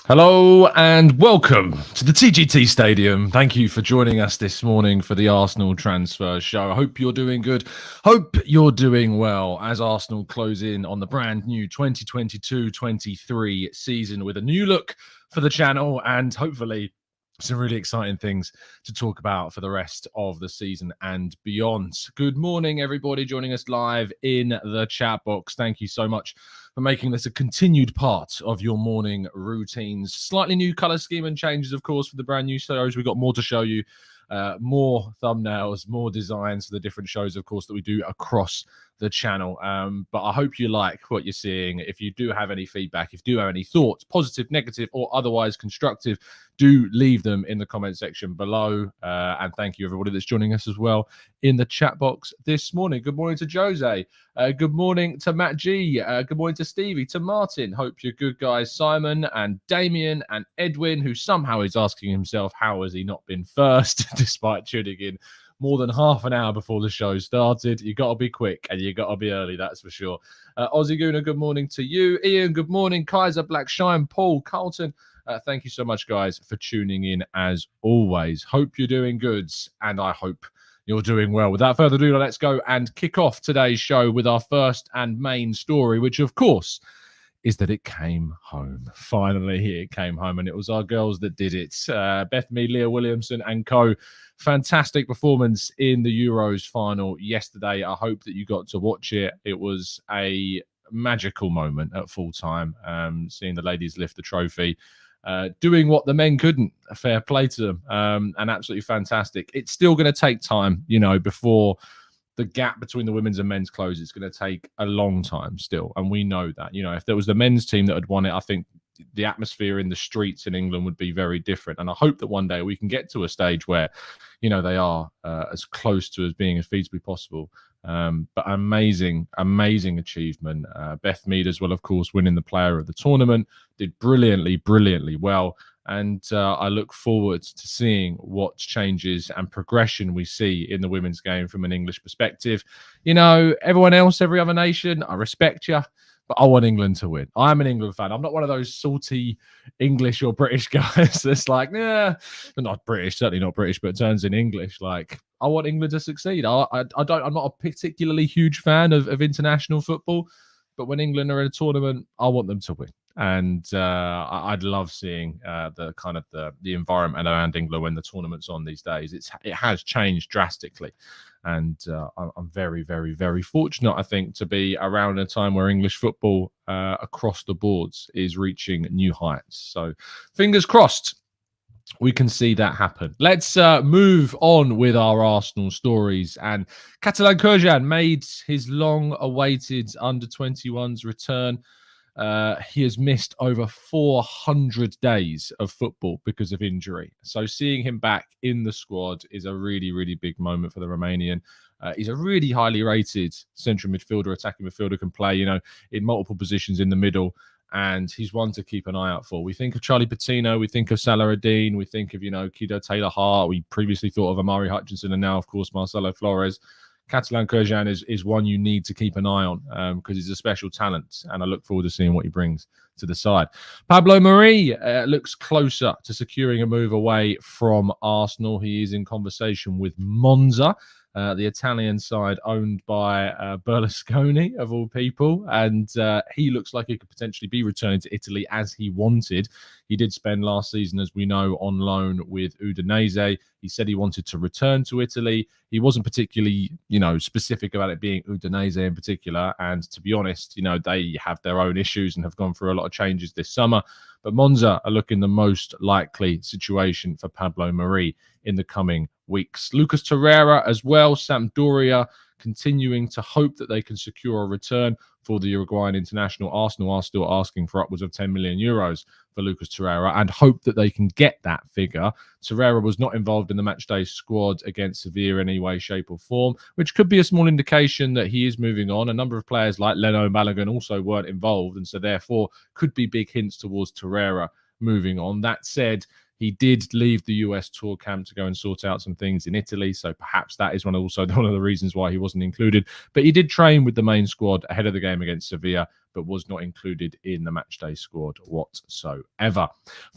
Hello and welcome to the TGT Stadium. Thank you for joining us this morning for the Arsenal Transfer Show. I hope you're doing good. Hope you're doing well as Arsenal close in on the brand new 2022-23 season with a new look for the channel and hopefully some really exciting things to talk about for the rest of the season and beyond. Good morning, everybody joining us live in the chat box. Thank you so much for making this a continued part of your morning routines. Slightly new color scheme and changes, of course, for the brand new shows. We've got more to show you, more thumbnails, more designs for the different shows, of course, that we do across the channel. But I hope you like what you're seeing. If you do have any feedback, if you do have any thoughts, positive, negative, or otherwise constructive, do leave them in the comment section below. And thank you, everybody that's joining us as well in the chat box this morning. Good morning to Jose. Good morning to Matt G. Good morning to Stevie, to Martin. Hope you're good, guys. Simon and Damien and Edwin, who somehow is asking himself, how has he not been first, despite tuning in more than half an hour before the show started. You got to be quick and you got to be early, that's for sure. Aussie Gooner, good morning to you. Ian, good morning. Kaiser, Blackshine, Paul, Carlton. Thank you so much, guys, for tuning in as always. Hope you're doing good, and I hope you're doing well. Without further ado, let's go and kick off today's show with our first and main story, which, of course, is that it came home. Finally, it came home, and it was our girls that did it. Beth Mead, Leah Williamson and co. Fantastic performance in the Euros final yesterday. I hope that you got to watch it. It was a magical moment at full time, seeing the ladies lift the trophy. Doing what the men couldn't. Fair play to them, and absolutely fantastic. It's still going to take time, before the gap between the women's and men's closes. It's going to take a long time still, and we know that. If there was the men's team that had won it, I think the atmosphere in the streets in England would be very different. And I hope that one day we can get to a stage where, they are as close to as being as feasibly possible. But amazing achievement. Beth Mead as well, of course, winning the player of the tournament, did brilliantly well. And I look forward to seeing what changes and progression we see in the women's game from an English perspective. Everyone else, every other nation, I respect you, but I want England to win. I'm an England fan. I'm not one of those salty English or British guys that's like, they're not British, certainly not British, but turns in English. Like, I want England to succeed. I'm not a particularly huge fan of international football, but when England are in a tournament, I want them to win. And I'd love seeing the environment around England when the tournament's on these days. It has changed drastically. And I'm very, very, very fortunate, I think, to be around a time where English football across the boards is reaching new heights. So fingers crossed we can see that happen. Let's move on with our Arsenal stories. And Catalin Cirjan made his long-awaited under-21s return. He has missed over 400 days of football because of injury. So seeing him back in the squad is a really, really big moment for the Romanian. He's a really highly rated central midfielder, attacking midfielder, can play, in multiple positions in the middle. And he's one to keep an eye out for. We think of Charlie Patino, we think of Salah-Ad-Din, we think of, Kido Taylor-Hart. We previously thought of Amari Hutchinson and now, of course, Marcelo Flores. Catalin Cirjan is one you need to keep an eye on because he's a special talent, and I look forward to seeing what he brings to the side. Pablo Mari looks closer to securing a move away from Arsenal. He is in conversation with Monza, the Italian side owned by Berlusconi, of all people, and he looks like he could potentially be returning to Italy as he wanted. He did spend last season, as we know, on loan with Udinese. He said he wanted to return to Italy. He wasn't particularly, specific about it being Udinese in particular. And to be honest, they have their own issues and have gone through a lot of changes this summer. But Monza are looking the most likely situation for Pablo Mari in the coming weeks. Lucas Torreira as well, Sampdoria continuing to hope that they can secure a return for the Uruguayan international. Arsenal are still asking for upwards of 10 million euros for Lucas Torreira and hope that they can get that figure. Torreira was not involved in the matchday squad against Sevilla in any way, shape or form, which could be a small indication that he is moving on. A number of players like Leno and Balogun also weren't involved, and so therefore could be big hints towards Torreira moving on. That said, he did leave the US tour camp to go and sort out some things in Italy, so perhaps that is one of the reasons why he wasn't included. But he did train with the main squad ahead of the game against Sevilla but was not included in the matchday squad whatsoever.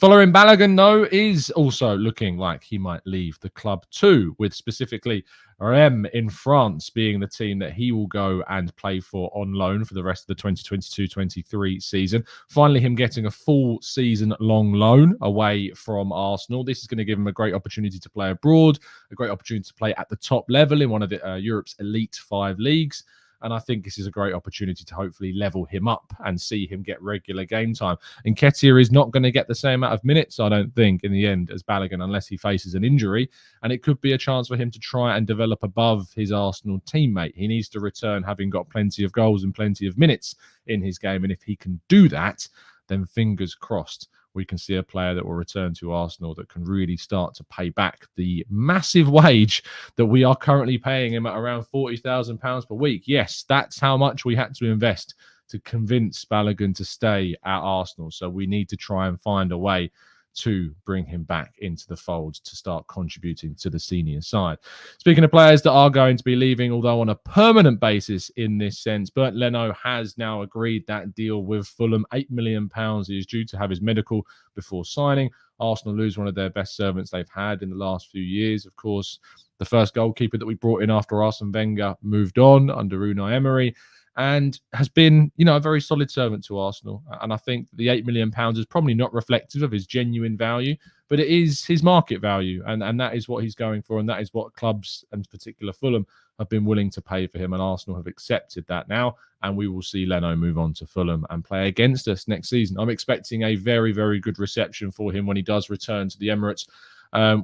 Folarin Balogun, though, is also looking like he might leave the club too, with specifically Reims in France being the team that he will go and play for on loan for the rest of the 2022-23 season. Finally, him getting a full season-long loan away from Arsenal. This is going to give him a great opportunity to play abroad, a great opportunity to play at the top level in one of the Europe's elite 5 leagues. And I think this is a great opportunity to hopefully level him up and see him get regular game time. And Nketiah is not going to get the same amount of minutes, I don't think, in the end as Balogun, unless he faces an injury. And it could be a chance for him to try and develop above his Arsenal teammate. He needs to return having got plenty of goals and plenty of minutes in his game. And if he can do that, then fingers crossed, we can see a player that will return to Arsenal that can really start to pay back the massive wage that we are currently paying him at around £40,000 per week. Yes, that's how much we had to invest to convince Balogun to stay at Arsenal. So we need to try and find a way to bring him back into the fold to start contributing to the senior side. Speaking of players that are going to be leaving, although on a permanent basis in this sense, Bernd Leno has now agreed that deal with Fulham. £8 million he is due to have his medical before signing. Arsenal lose one of their best servants they've had in the last few years. Of course, the first goalkeeper that we brought in after Arsene Wenger moved on under Unai Emery, and has been, a very solid servant to Arsenal. And I think the £8 million is probably not reflective of his genuine value, but it is his market value. And that is what he's going for. And that is what clubs, and in particular Fulham, have been willing to pay for him. And Arsenal have accepted that now. And we will see Leno move on to Fulham and play against us next season. I'm expecting a very, very good reception for him when he does return to the Emirates.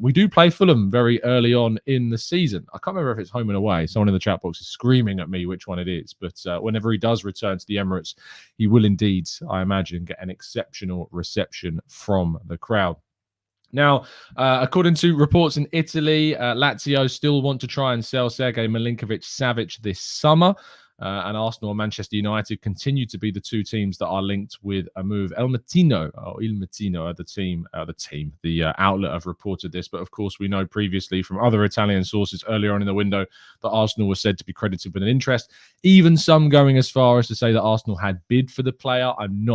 We do play Fulham very early on in the season. I can't remember if it's home and away. Someone in the chat box is screaming at me which one it is. But whenever he does return to the Emirates, he will indeed, I imagine, get an exceptional reception from the crowd. Now, according to reports in Italy, Lazio still want to try and sell Sergej Milinkovic-Savic this summer. And Arsenal and Manchester United continue to be the two teams that are linked with a move. Il Mattino, the outlet have reported this. But of course, we know previously from other Italian sources earlier on in the window that Arsenal was said to be credited with an interest. Even some going as far as to say that Arsenal had bid for the player. I'm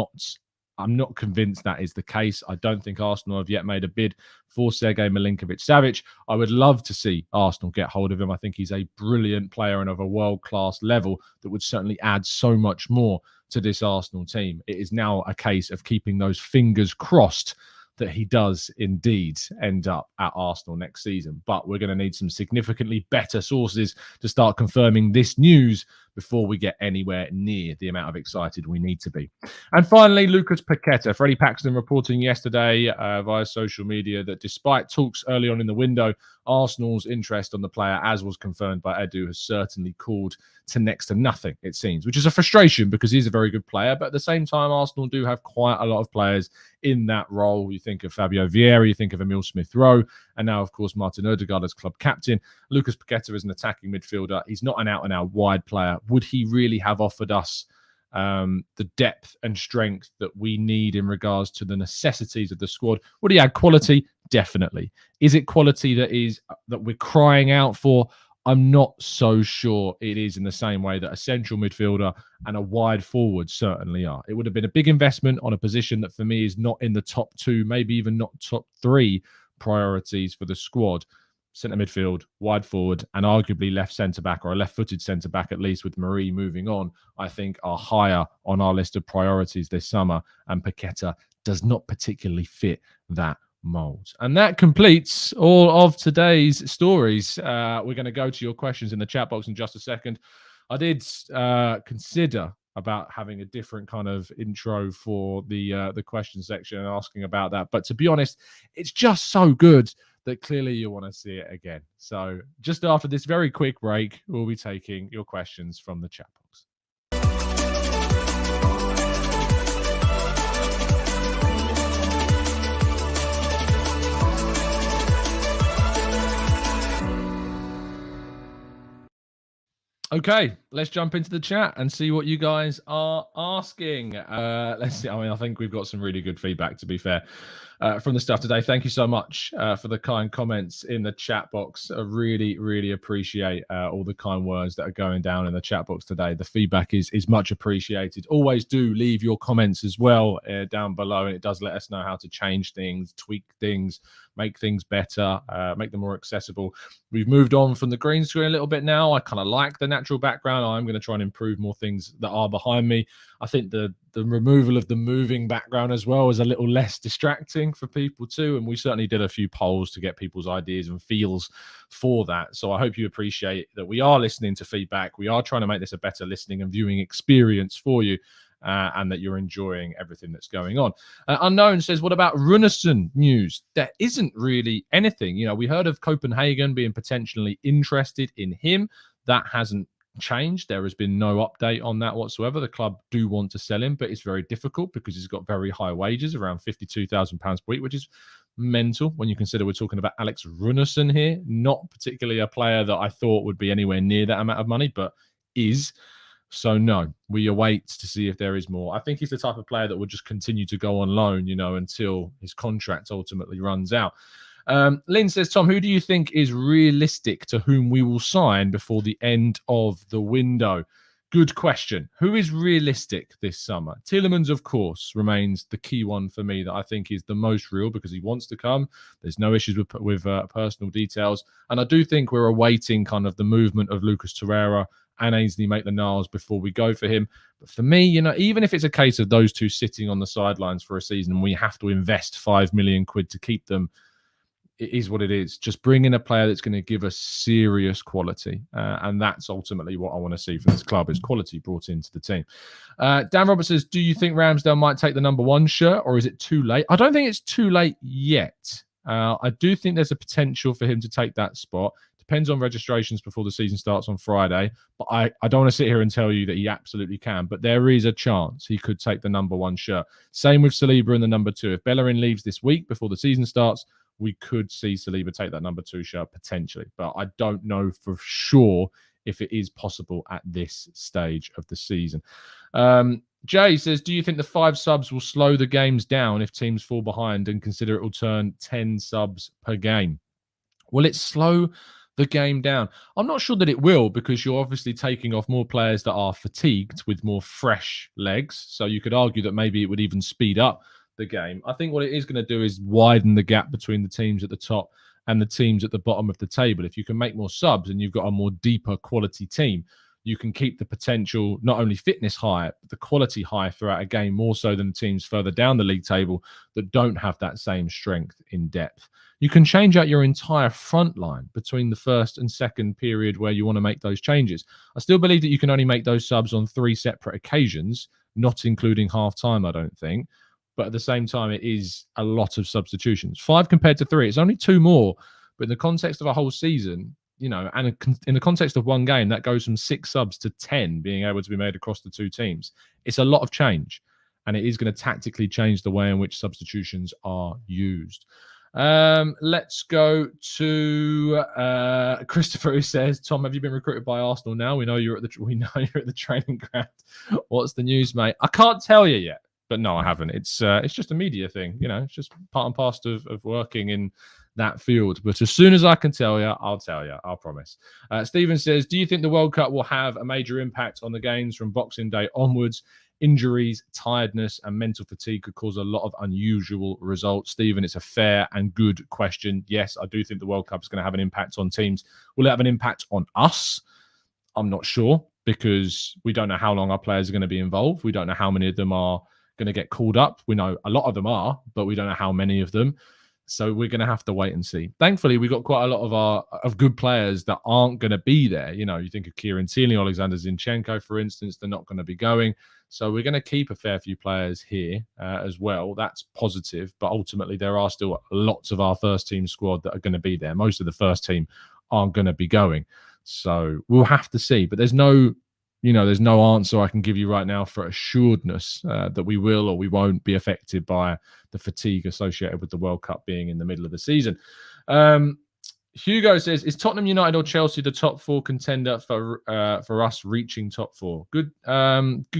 not convinced that is the case. I don't think Arsenal have yet made a bid for Sergej Milinkovic-Savic. I would love to see Arsenal get hold of him. I think he's a brilliant player and of a world-class level that would certainly add so much more to this Arsenal team. It is now a case of keeping those fingers crossed that he does indeed end up at Arsenal next season. But we're going to need some significantly better sources to start confirming this news before we get anywhere near the amount of excited we need to be. And finally, Lucas Paqueta. Freddie Paxton reporting yesterday via social media that despite talks early on in the window, Arsenal's interest on the player, as was confirmed by Edu, has certainly cooled to next to nothing, it seems, which is a frustration because he's a very good player. But at the same time, Arsenal do have quite a lot of players in that role. You think of Fabio Vieira, you think of Emil Smith-Rowe, and now, of course, Martin Odegaard as club captain. Lucas Paqueta is an attacking midfielder. He's not an out-and-out wide player. Would he really have offered us the depth and strength that we need in regards to the necessities of the squad? Would he add quality? Definitely. Is it quality that we're crying out for? I'm not so sure it is in the same way that a central midfielder and a wide forward certainly are. It would have been a big investment on a position that for me is not in the top 2, maybe even not top 3 priorities for the squad. Centre midfield, wide forward, and arguably left centre-back, or a left-footed centre-back, at least with Mari moving on, I think are higher on our list of priorities this summer, and Paqueta does not particularly fit that mold. And that completes all of today's stories. We're going to go to your questions in the chat box in just a second. I did consider about having a different kind of intro for the question section and asking about that, but to be honest, it's just so good that clearly you want to see it again. So just after this very quick break, we'll be taking your questions from the chat box. Okay, let's jump into the chat and see what you guys are asking. Let's see. I mean, I think we've got some really good feedback, to be fair, from the stuff today. Thank you so much for the kind comments in the chat box. I really, really appreciate all the kind words that are going down in the chat box today. The feedback is much appreciated. Always do leave your comments as well down below, and it does let us know how to change things, tweak things, make things better, make them more accessible. We've moved on from the green screen a little bit now. I kind of like the natural background. I'm going to try and improve more things that are behind me. I think the removal of the moving background as well is a little less distracting for people too. And we certainly did a few polls to get people's ideas and feels for that. So I hope you appreciate that we are listening to feedback. We are trying to make this a better listening and viewing experience for you. And that you're enjoying everything that's going on. Unknown says, what about Runarsson news? There isn't really anything. You know, we heard of Copenhagen being potentially interested in him. That hasn't changed. There has been no update on that whatsoever. The club do want to sell him, but it's very difficult because he's got very high wages, around £52,000 per week, which is mental when you consider we're talking about Alex Runarsson here. Not particularly a player that I thought would be anywhere near that amount of money, but is. So no, we await to see if there is more. I think he's the type of player that will just continue to go on loan, you know, until his contract ultimately runs out. Lynn says, Tom, who do you think is realistic to whom we will sign before the end of the window? Good question. Who is realistic this summer? Tielemans, of course, remains the key one for me that I think is the most real because he wants to come. There's no issues with personal details. And I do think we're awaiting kind of the movement of Lucas Torreira and Ainsley Maitland-Niles before we go for him. But for me, you know, even if it's a case of those two sitting on the sidelines for a season and we have to invest £5 million to keep them, it is what it is. Just bring in a player that's going to give us serious quality. And that's ultimately what I want to see from this club is quality brought into the team. Dan Roberts says, do you think Ramsdale might take the number 1 shirt or is it too late? I don't think it's too late yet. I do think there's a potential for him to take that spot. Depends on registrations before the season starts on Friday. But I don't want to sit here and tell you that he absolutely can. But there is a chance he could take the number 1 shirt. Same with Saliba and the number 2. If Bellerin leaves this week before the season starts, we could see Saliba take that number 2 shirt potentially. But I don't know for sure if it is possible at this stage of the season. Jay says, do you think the 5 subs will slow the games down if teams fall behind and consider it will turn 10 subs per game? Will it slow the game down? I'm not sure that it will because you're obviously taking off more players that are fatigued with more fresh legs. So you could argue that maybe it would even speed up the game. I think what it is going to do is widen the gap between the teams at the top and the teams at the bottom of the table. If you can make more subs and you've got a more deeper quality team, you can keep the potential, not only fitness high, but the quality high throughout a game, more so than teams further down the league table that don't have that same strength in depth. You can change out your entire front line between the first and second period where you want to make those changes. I still believe that you can only make those subs on 3 separate occasions, not including half-time, I don't think. But at the same time, it is a lot of substitutions. 5 compared to 3. It's only 2 more. But in the context of a whole season, you know, and in the context of one game, that goes from 6 subs to 10 being able to be made across the 2 teams. It's a lot of change. And it is going to tactically change the way in which substitutions are used. Let's go to Christopher, who says, Tom, have you been recruited by Arsenal now? We know you're at the training ground. What's the news, mate? I can't tell you yet. But no, I haven't. It's just a media thing, you know. It's just part and parcel of working in that field. But as soon as I can tell you, I'll tell you. I'll promise. Stephen says, do you think the World Cup will have a major impact on the games from Boxing Day onwards? Injuries, tiredness, and mental fatigue could cause a lot of unusual results. Stephen, it's a fair and good question. Yes, I do think the World Cup is going to have an impact on teams. Will it have an impact on us? I'm not sure because we don't know how long our players are going to be involved. We don't know how many of them are going to get called up. We know a lot of them are, but we don't know how many of them. So we're going to have to wait and see. Thankfully, we've got quite a lot of good players that aren't going to be there. You know, you think of Kieran Tierney, Alexander Zinchenko, for instance, they're not going to be going. So we're going to keep a fair few players here as well. That's positive. But ultimately, there are still lots of our first team squad that are going to be there. Most of the first team aren't going to be going. So we'll have to see. But there's no answer I can give you right now for assuredness that we will or we won't be affected by the fatigue associated with the World Cup being in the middle of the season. Hugo says, is Tottenham United or Chelsea the top 4 contender for us reaching top 4? Good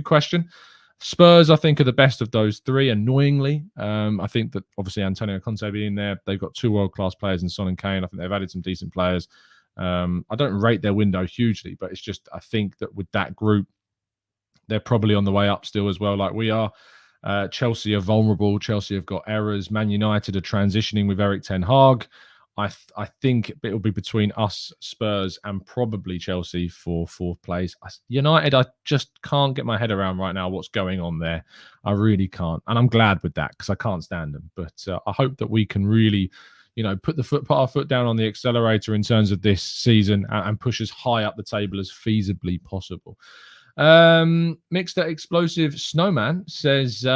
question. Spurs, I think, are the best of those 3, annoyingly. I think that obviously Antonio Conte being there, they've got 2 world-class players in Son and Kane. I think they've added some decent players. I don't rate their window hugely, but it's just, I think that with that group, they're probably on the way up still as well, like we are. Chelsea are vulnerable. Chelsea have got errors. Man United are transitioning with Eric Ten Hag. I think it'll be between us, Spurs, and probably Chelsea for 4th place. United, I just can't get my head around right now what's going on there. I really can't. And I'm glad with that because I can't stand them. But I hope that we can really, put our foot down on the accelerator in terms of this season and push as high up the table as feasibly possible. Mixed Explosive Snowman says,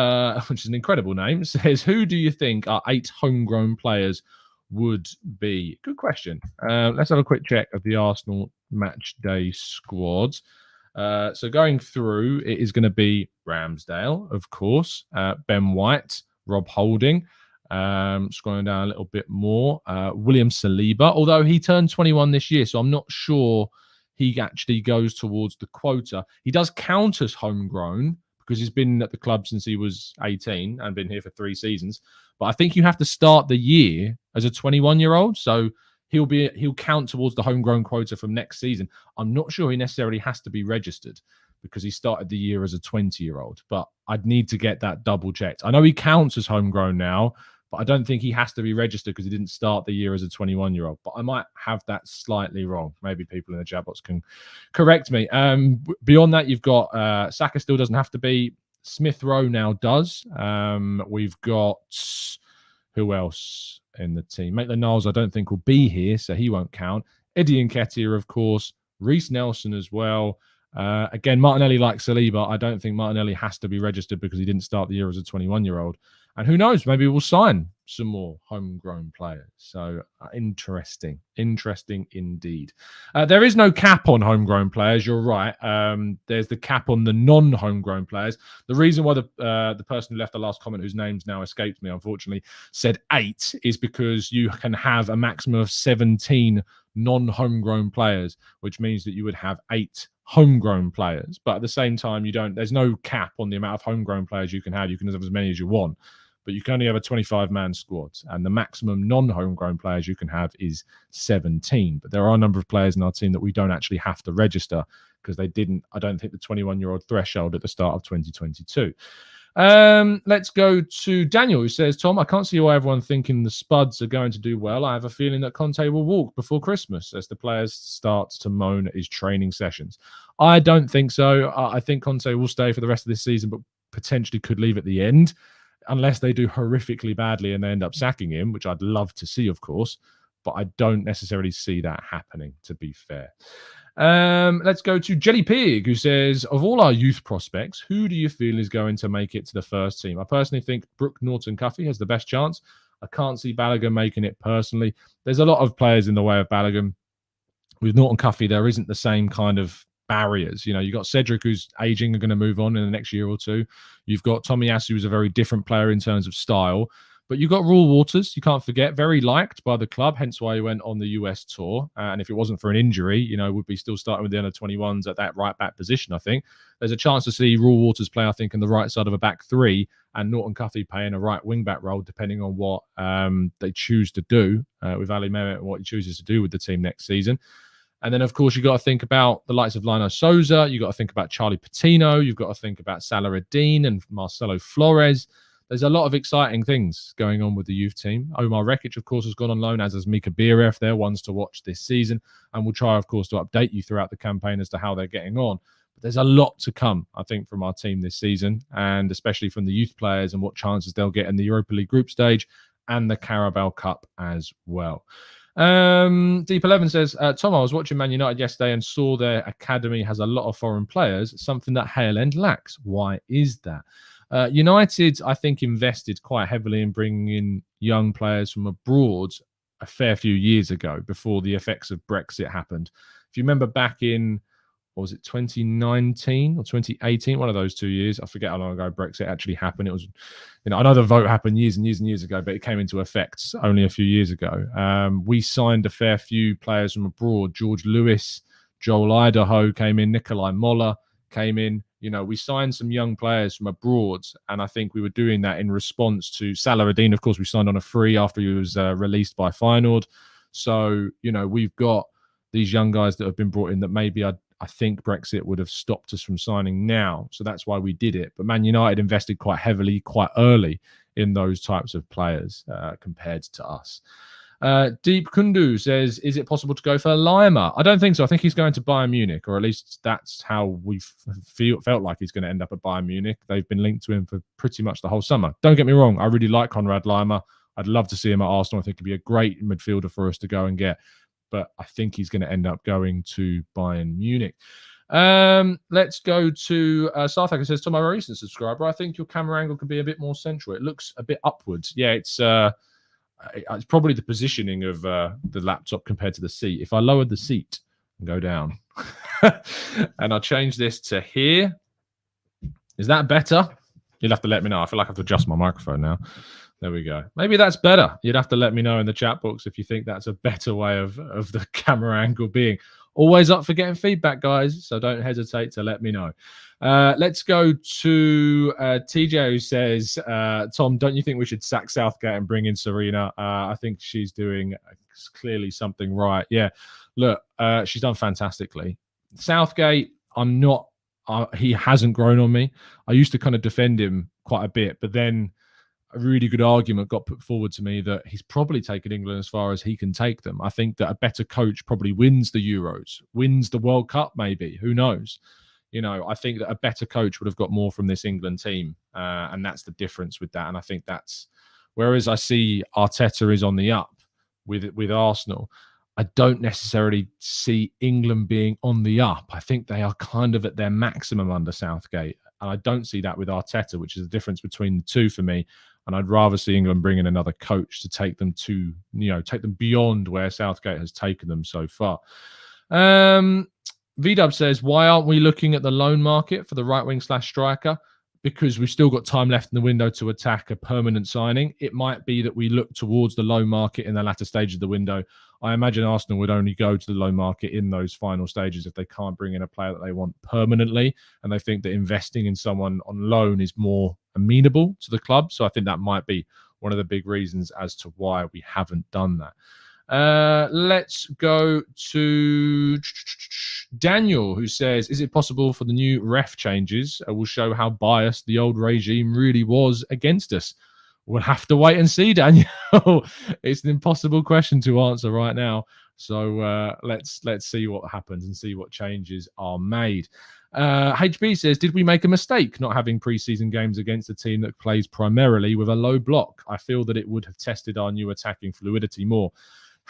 which is an incredible name, says, who do you think our 8 homegrown players would be? Good question. Let's have a quick check of the Arsenal match day squads. So going through, it is going to be Ramsdale, of course, Ben White, Rob Holding. Scrolling down a little bit more, William Saliba, although he turned 21 this year, so I'm not sure he actually goes towards the quota. He does count as homegrown because he's been at the club since he was 18 and been here for 3 seasons. But I think you have to start the year as a 21-year-old. So he'll count towards the homegrown quota from next season. I'm not sure he necessarily has to be registered because he started the year as a 20-year-old. But I'd need to get that double checked. I know he counts as homegrown now, but I don't think he has to be registered because he didn't start the year as a 21-year-old. But I might have that slightly wrong. Maybe people in the chat box can correct me. Beyond that, you've got Saka still doesn't have to be. Smith Rowe now does. We've got who else in the team? Maitland-Niles I don't think will be here, so he won't count. Eddie Nketiah, of course. Reece Nelson as well. Again, Martinelli like Saliba. I don't think Martinelli has to be registered because he didn't start the year as a 21-year-old. And who knows, maybe we'll sign some more homegrown players. So interesting indeed. There is no cap on homegrown players. You're right. There's the cap on the non-homegrown players. The reason why the person who left the last comment, whose name's now escaped me, unfortunately, said 8 is because you can have a maximum of 17 non-homegrown players, which means that you would have 8 homegrown players. But at the same time, there's no cap on the amount of homegrown players you can have. You can have as many as you want. But you can only have a 25-man squad, and the maximum non-homegrown players you can have is 17. But there are a number of players in our team that we don't actually have to register because they didn't, I don't think, the 21-year-old threshold at the start of 2022. Let's go to Daniel, who says, Tom, I can't see why everyone thinking the Spuds are going to do well. I have a feeling that Conte will walk before Christmas as the players start to moan at his training sessions. I don't think so. I think Conte will stay for the rest of this season, but potentially could leave at the end, unless they do horrifically badly and they end up sacking him, which I'd love to see, of course. But I don't necessarily see that happening, to be fair. Let's go to Jelly Pig, who says, of all our youth prospects, who do you feel is going to make it to the first team? I personally think Brooke Norton-Cuffy has the best chance. I can't see Balogun making it personally. There's a lot of players in the way of Balogun. With Norton-Cuffy, there isn't the same kind of barriers. You've got Cedric, who's aging and going to move on in the next year or two. You've got Tomiyasu, who's a very different player in terms of style. But you've got Raul Waters, you can't forget, very liked by the club, hence why he went on the US tour. And if it wasn't for an injury, would be still starting with the under-21s at that right-back position, I think. There's a chance to see Raul Waters play, I think, in the right side of a back 3 and Norton-Cuffy playing a right wing-back role, depending on what they choose to do with Ali Mehmet and what he chooses to do with the team next season. And then, of course, you've got to think about the likes of Lino Souza. You've got to think about Charlie Patino. You've got to think about Salah-Eddin and Marcelo Flores. There's a lot of exciting things going on with the youth team. Omar Rekic, of course, has gone on loan, as has Mika Bieref. They're ones to watch this season. And we'll try, of course, to update you throughout the campaign as to how they're getting on. But there's a lot to come, I think, from our team this season, and especially from the youth players and what chances they'll get in the Europa League group stage and the Carabao Cup as well. Deep 11 says, Tom, I was watching Man United yesterday and saw their academy has a lot of foreign players, something that Hale End lacks. Why is that? United, I think, invested quite heavily in bringing in young players from abroad a fair few years ago before the effects of Brexit happened. If you remember back in, or was it 2019 or 2018? One of those 2 years. I forget how long ago Brexit actually happened. It was, I know the vote happened years and years and years ago, but it came into effect only a few years ago. We signed a fair few players from abroad. George Lewis, Joel Idaho came in, Nikolai Moller came in. We signed some young players from abroad, and I think we were doing that in response to Salah-Ad-Din. Of course, we signed on a free after he was released by Feyenoord. So, we've got these young guys that have been brought in that maybe I think Brexit would have stopped us from signing now. So that's why we did it. But Man United invested quite heavily, quite early in those types of players compared to us. Deep Kundu says, is it possible to go for Lima? I don't think so. I think he's going to Bayern Munich, or at least that's how we felt like he's going to end up at Bayern Munich. They've been linked to him for pretty much the whole summer. Don't get me wrong. I really like Konrad Lima. I'd love to see him at Arsenal. I think he'd be a great midfielder for us to go and get. But I think he's going to end up going to Bayern Munich. Let's go to South Africa. Says, to my recent subscriber, I think your camera angle could be a bit more central. It looks a bit upwards. Yeah, it's probably the positioning of the laptop compared to the seat. If I lowered the seat and go down and I change this to here, is that better? You'll have to let me know. I feel like I have to adjust my microphone now. There we go. Maybe that's better. You'd have to let me know in the chat box if you think that's a better way of the camera angle being. Always up for getting feedback, guys, so don't hesitate to let me know. Let's go to TJ, who says, Tom, don't you think we should sack Southgate and bring in Serena? I think she's doing clearly something right. Yeah, look, she's done fantastically. Southgate, I'm not, he hasn't grown on me. I used to kind of defend him quite a bit, but then a really good argument got put forward to me that he's probably taken England as far as he can take them. I think that a better coach probably wins the Euros, wins the World Cup, maybe. Who knows? I think that a better coach would have got more from this England team. And that's the difference with that. And I think that's, whereas I see Arteta is on the up with Arsenal, I don't necessarily see England being on the up. I think they are kind of at their maximum under Southgate. And I don't see that with Arteta, which is the difference between the two for me. And I'd rather see England bring in another coach to take them to, take them beyond where Southgate has taken them so far. VDub says, why aren't we looking at the loan market for the right wing / striker? Because we've still got time left in the window to attack a permanent signing. It might be that we look towards the loan market in the latter stage of the window. I imagine Arsenal would only go to the loan market in those final stages if they can't bring in a player that they want permanently, and they think that investing in someone on loan is more amenable to the club. So I think that might be one of the big reasons as to why we haven't done that. Let's go to Daniel, who says, is it possible for the new ref changes will show how biased the old regime really was against us? We'll have to wait and see, Daniel. It's an impossible question to answer right now. So let's see what happens and see what changes are made. HB says, did we make a mistake not having preseason games against a team that plays primarily with a low block? I feel that it would have tested our new attacking fluidity more.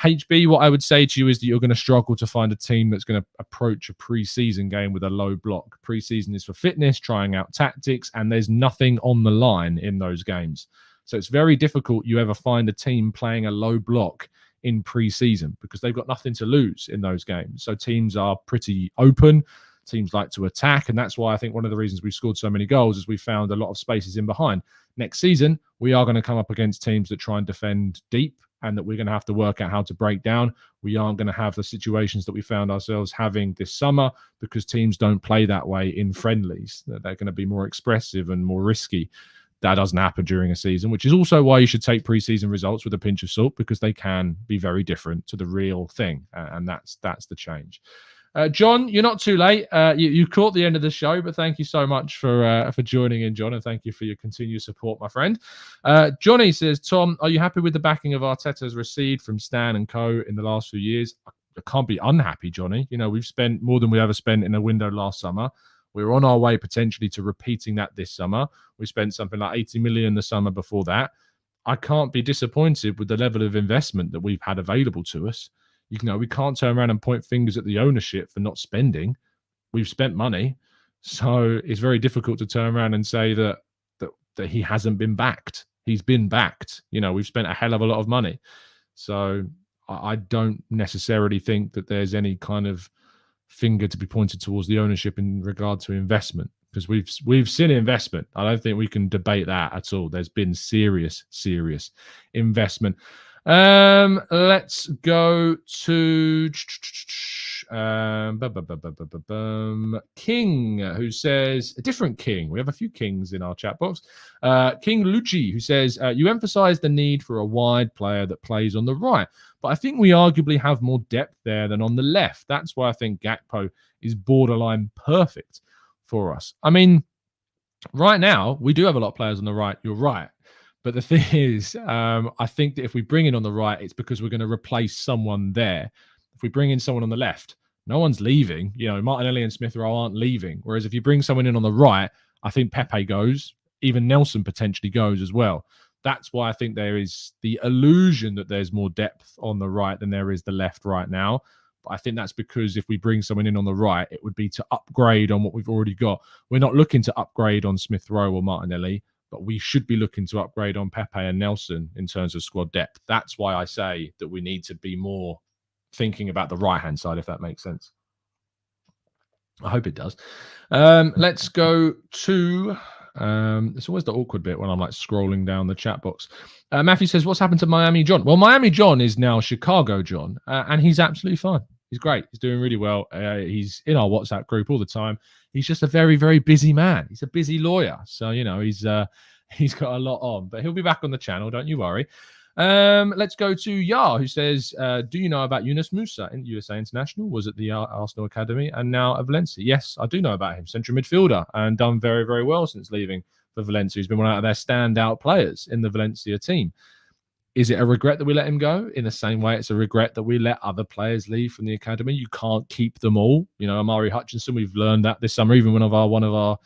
HB, what I would say to you is that you're going to struggle to find a team that's going to approach a pre-season game with a low block. Pre-season is for fitness, trying out tactics, and there's nothing on the line in those games. So it's very difficult you ever find a team playing a low block in pre-season because they've got nothing to lose in those games. So teams are pretty open. Teams like to attack, and that's why I think one of the reasons we've scored so many goals is we found a lot of spaces in behind. Next season, we are going to come up against teams that try and defend deep, and that we're going to have to work out how to break down. We aren't going to have the situations that we found ourselves having this summer because teams don't play that way in friendlies. They're going to be more expressive and more risky. That doesn't happen during a season, which is also why you should take preseason results with a pinch of salt, because they can be very different to the real thing, and that's the change. John, you're not too late. You caught the end of the show, but thank you so much for joining in, John, and thank you for your continued support, my friend. Johnny says, Tom, are you happy with the backing of Arteta's received from Stan and co in the last few years? I can't be unhappy, Johnny. We've spent more than we ever spent in a window last summer. We're on our way potentially to repeating that this summer. We spent something like 80 million the summer before that. I can't be disappointed with the level of investment that we've had available to us. We can't turn around and point fingers at the ownership for not spending. We've spent money. So it's very difficult to turn around and say that he hasn't been backed. He's been backed. We've spent a hell of a lot of money. So I don't necessarily think that there's any kind of finger to be pointed towards the ownership in regard to investment, because we've seen investment. I don't think we can debate that at all. There's been serious investment. Let's go to King, who says, a different King. We have a few Kings in our chat box. King Lucci, who says, you emphasize the need for a wide player that plays on the right, but I think we arguably have more depth there than on the left. That's why I think Gakpo is borderline perfect for us. I mean, right now, we do have a lot of players on the right. You're right. But the thing is, I think that if we bring in on the right, it's because we're going to replace someone there. If we bring in someone on the left, no one's leaving. You know, Martinelli and Smith Rowe aren't leaving. Whereas if you bring someone in on the right, I think Pepe goes. Even Nelson potentially goes as well. That's why I think there is the illusion that there's more depth on the right than there is the left right now. But I think that's because if we bring someone in on the right, it would be to upgrade on what we've already got. We're not looking to upgrade on Smith Rowe or Martinelli, but we should be looking to upgrade on Pepe and Nelson in terms of squad depth. That's why I say that we need to be more thinking about the right-hand side, if that makes sense. I hope it does. Let's go to... it's always the awkward bit when I'm like scrolling down the chat box. Matthew says, what's happened to Miami John? Well, Miami John is now Chicago John, and he's absolutely fine. He's great. He's doing really well. He's in our WhatsApp group all the time. He's just a very, very busy man. He's a busy lawyer. So, you know, he's got a lot on, but he'll be back on the channel. Don't you worry. Let's go to Yar, who says, do you know about Yunus Musa in USA International? Was at the Arsenal Academy and now at Valencia. Yes, I do know about him. Central midfielder and done very, very well since leaving for Valencia. He's been one of their standout players in the Valencia team. Is it a regret that we let him go? In the same way, it's a regret that we let other players leave from the academy. You can't keep them all. You know, Amari Hutchinson, we've learned that this summer, even one of our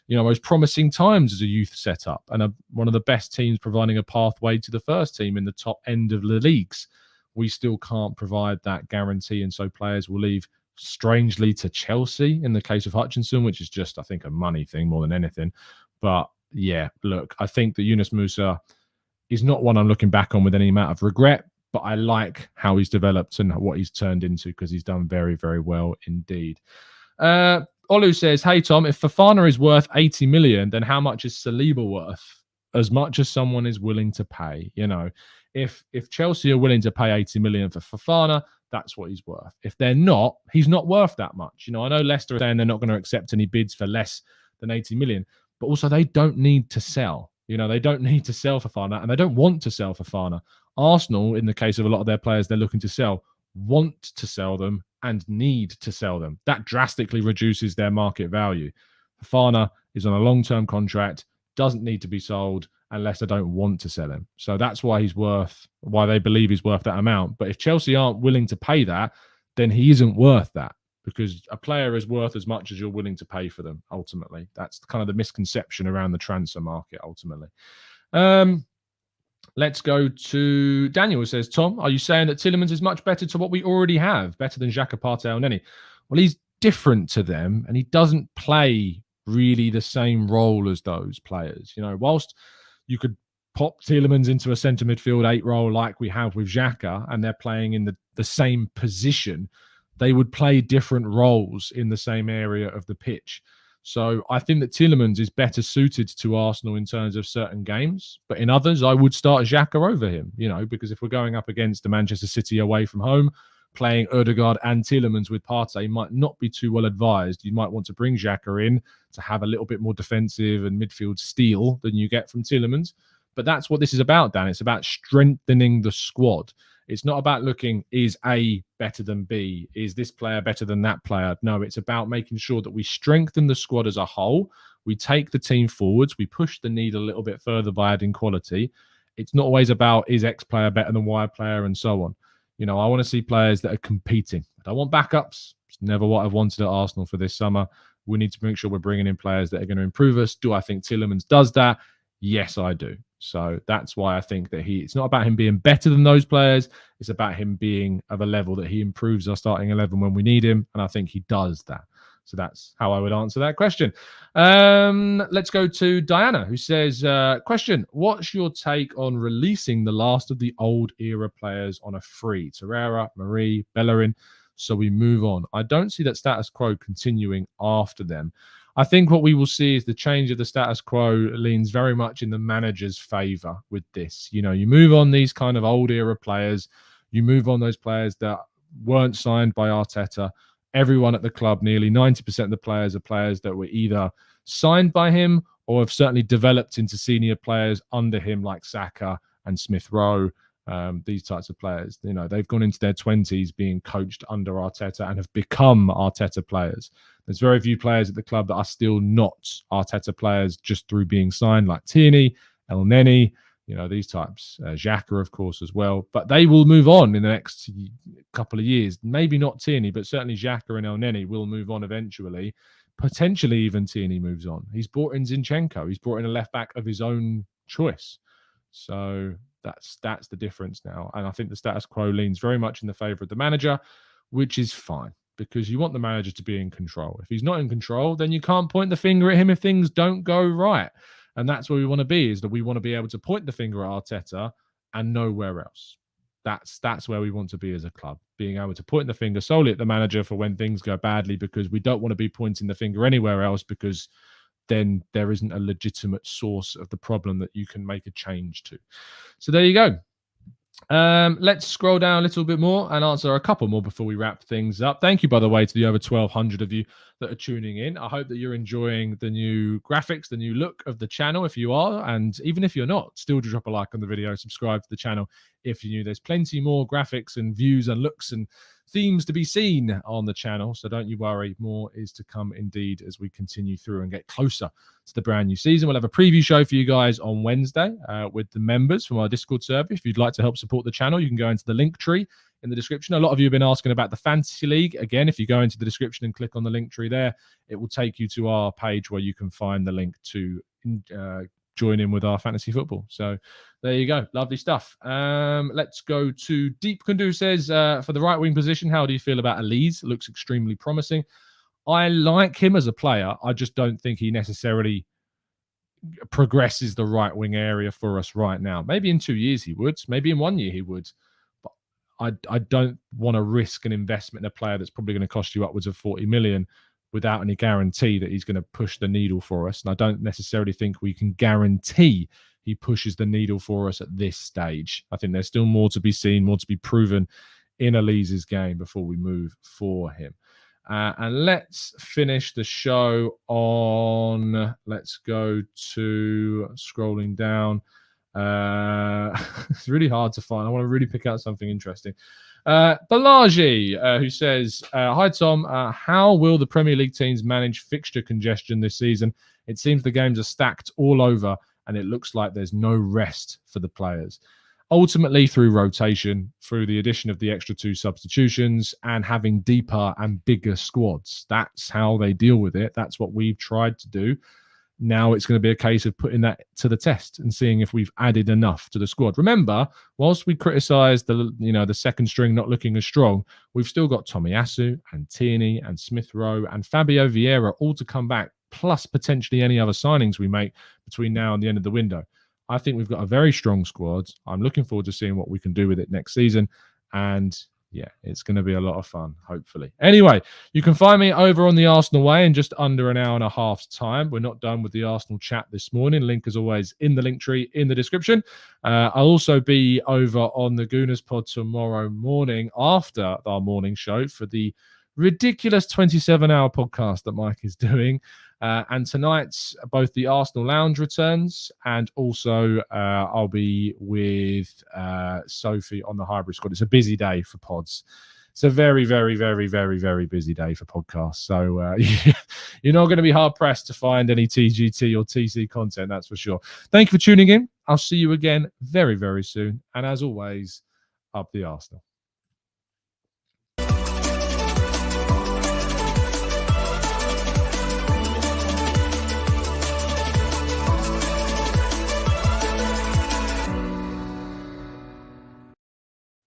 most promising times as a youth setup and one of the best teams providing a pathway to the first team in the top end of the leagues. We still can't provide that guarantee, and so players will leave strangely to Chelsea in the case of Hutchinson, which is just, I think, a money thing more than anything. But yeah, look, I think that Yunus Musa is not one I'm looking back on with any amount of regret, but I like how he's developed and what he's turned into because he's done very, very well indeed. Olu says, hey, Tom, if Fofana is worth 80 million, then how much is Saliba worth? As much as someone is willing to pay. You know, if Chelsea are willing to pay 80 million for Fofana, that's what he's worth. If they're not, he's not worth that much. You know, I know Leicester are saying they're not going to accept any bids for less than 80 million, but also they don't need to sell. You know, they don't need to sell Fofana and they don't want to sell Fofana. Arsenal, in the case of a lot of their players they're looking to sell, want to sell them and need to sell them. That drastically reduces their market value. Fofana is on a long-term contract, doesn't need to be sold unless they don't want to sell him. So that's why why they believe he's worth that amount. But if Chelsea aren't willing to pay that, then he isn't worth that, because a player is worth as much as you're willing to pay for them, ultimately. That's kind of the misconception around the transfer market, ultimately. Let's go to Daniel, who says, Tom, are you saying that Tielemans is much better to what we already have, better than Xhaka, Partey, or Neni? Well, he's different to them, and he doesn't play really the same role as those players. You know, whilst you could pop Tielemans into a centre midfield 8 role like we have with Xhaka, and they're playing in the same position, they would play different roles in the same area of the pitch. So I think that Tielemans is better suited to Arsenal in terms of certain games, but in others, I would start Xhaka over him, you know, because if we're going up against the Manchester City away from home, playing Ødegaard and Tielemans with Partey might not be too well advised. You might want to bring Xhaka in to have a little bit more defensive and midfield steel than you get from Tielemans. But that's what this is about, Dan. It's about strengthening the squad. It's not about looking, is A better than B? Is this player better than that player? No, it's about making sure that we strengthen the squad as a whole. We take the team forwards. We push the needle a little bit further by adding quality. It's not always about, is X player better than Y player and so on. You know, I want to see players that are competing. I don't want backups. It's never what I've wanted at Arsenal for this summer. We need to make sure we're bringing in players that are going to improve us. Do I think Tielemans does that? Yes, I do. So that's why I think that it's not about him being better than those players. It's about him being of a level that he improves our starting 11 when we need him. And I think he does that. So that's how I would answer that question. Let's go to Diana, who says, question, what's your take on releasing the last of the old era players on a free? Torreira, Mari, Bellerin. so we move on. I don't see that status quo continuing after them. I think what we will see is the change of the status quo leans very much in the manager's favour with this. You move on these kind of old era players. You move on those players that weren't signed by Arteta. Everyone at the club, nearly 90% of the players are players that were either signed by him or have certainly developed into senior players under him, like Saka and Smith Rowe. These types of players, they've gone into their 20s being coached under Arteta and have become Arteta players. There's very few players at the club that are still not Arteta players just through being signed, like Tierney, El Neni, these types. Xhaka, of course, as well. But they will move on in the next couple of years. Maybe not Tierney, but certainly Xhaka and El Neni will move on eventually. Potentially even Tierney moves on. He's brought in Zinchenko. He's brought in a left-back of his own choice. So that's the difference now. And I think the status quo leans very much in the favour of the manager, which is fine, because you want the manager to be in control. If he's not in control, then you can't point the finger at him if things don't go right. And that's where we want to be, is that we want to be able to point the finger at Arteta and nowhere else. That's where we want to be as a club, being able to point the finger solely at the manager for when things go badly, because we don't want to be pointing the finger anywhere else, because then there isn't a legitimate source of the problem that you can make a change to. So there you go. Let's scroll down a little bit more and answer a couple more before we wrap things up. Thank you, by the way, to the over 1,200 of you that are tuning in. I hope that you're enjoying the new graphics, the new look of the channel. If you are, and even if you're not, still drop a like on the video, subscribe to the channel if you're new. There's plenty more graphics and views and looks and themes to be seen on the channel, so don't you worry, more is to come indeed as we continue through and get closer to the brand new season. We'll have a preview show for you guys on Wednesday with the members from our Discord server. If you'd like to help support the channel, you can go into the link tree in the description. A lot of you have been asking about the Fantasy League. Again, if you go into the description and click on the link tree there, it will take you to our page where you can find the link to join in with our fantasy football. So there you go. Lovely stuff. Let's go to Deep Kundu says, for the right wing position, how do you feel about Elise? Looks extremely promising. I like him as a player. I just don't think he necessarily progresses the right wing area for us right now. Maybe in 2 years he would. Maybe in 1 year he would. But I don't want to risk an investment in a player that's probably going to cost you upwards of 40 million without any guarantee that he's going to push the needle for us. And I don't necessarily think we can guarantee he pushes the needle for us at this stage. I think there's still more to be seen, more to be proven in Elise's game before we move for him. And let's finish the show on, let's go to scrolling down. It's really hard to find. I want to really pick out something interesting. Balaji, who says, hi, Tom. How will the Premier League teams manage fixture congestion this season? It seems the games are stacked all over, and it looks like there's no rest for the players. Ultimately, through rotation, through the addition of the extra 2 substitutions, and having deeper and bigger squads. That's how they deal with it. That's what we've tried to do. Now it's going to be a case of putting that to the test and seeing if we've added enough to the squad. Remember, whilst we criticise the second string not looking as strong, we've still got Tomiyasu and Tierney and Smith Rowe and Fabio Vieira all to come back, plus potentially any other signings we make between now and the end of the window. I think we've got a very strong squad. I'm looking forward to seeing what we can do with it next season. And yeah, it's going to be a lot of fun, hopefully. Anyway, you can find me over on the Arsenal Way in just under an hour and a half's time. We're not done with the Arsenal chat this morning. Link, as always, in the link tree in the description. I'll also be over on the Gooners Pod tomorrow morning after our morning show for the ridiculous 27-hour podcast that Mike is doing. And tonight, both the Arsenal Lounge returns, and also I'll be with Sophie on the Hybrid Squad. It's a busy day for pods. It's a very, very, very, very, very busy day for podcasts. So you're not going to be hard-pressed to find any TGT or TC content, that's for sure. Thank you for tuning in. I'll see you again very, very soon. And as always, up the Arsenal.